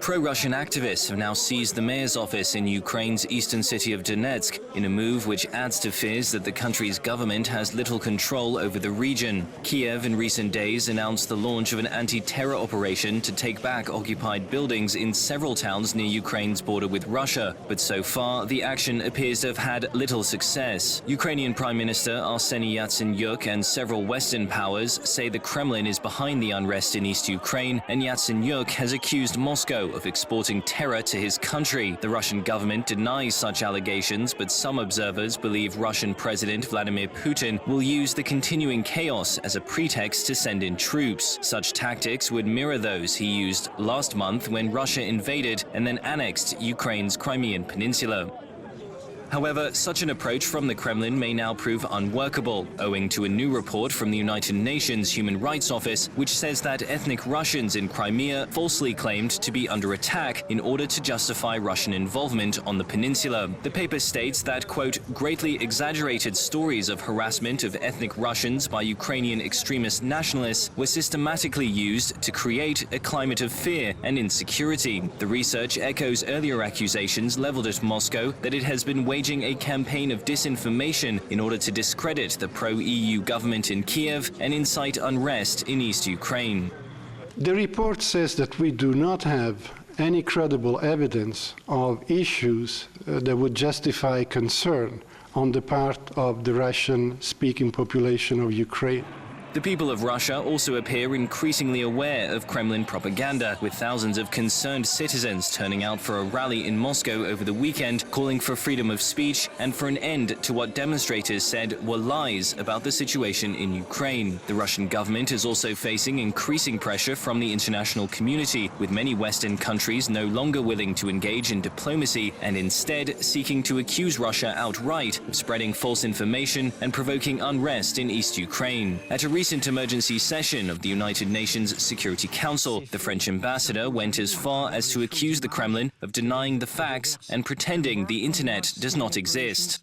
Pro-Russian activists have now seized the mayor's office in Ukraine's eastern city of Donetsk, in a move which adds to fears that the country's government has little control over the region. Kyiv in recent days announced the launch of an anti-terror operation to take back occupied buildings in several towns near Ukraine's border with Russia, but so far the action appears to have had little success. Ukrainian Prime Minister Arseniy Yatsenyuk and several Western powers say the Kremlin is behind the unrest in East Ukraine, and Yatsenyuk has accused Moscow of exporting terror to his country. The Russian government denies such allegations, but some observers believe Russian President Vladimir Putin will use the continuing chaos as a pretext to send in troops. Such tactics would mirror those he used last month when Russia invaded and then annexed Ukraine's Crimean Peninsula. However, such an approach from the Kremlin may now prove unworkable, owing to a new report from the United Nations Human Rights Office, which says that ethnic Russians in Crimea falsely claimed to be under attack in order to justify Russian involvement on the peninsula. The paper states that, quote, greatly exaggerated stories of harassment of ethnic Russians by Ukrainian extremist nationalists were systematically used to create a climate of fear and insecurity. The research echoes earlier accusations leveled at Moscow that it has been waging a campaign of disinformation in order to discredit the pro-EU government in Kyiv and incite unrest in East Ukraine. The report says that we do not have any credible evidence of issues that would justify concern on the part of the Russian-speaking population of Ukraine. The people of Russia also appear increasingly aware of Kremlin propaganda, with thousands of concerned citizens turning out for a rally in Moscow over the weekend, calling for freedom of speech and for an end to what demonstrators said were lies about the situation in Ukraine. The Russian government is also facing increasing pressure from the international community, with many Western countries no longer willing to engage in diplomacy and instead seeking to accuse Russia outright of spreading false information and provoking unrest in East Ukraine. At a recent emergency session of the United Nations Security Council, the French ambassador went as far as to accuse the Kremlin of denying the facts and pretending the internet does not exist.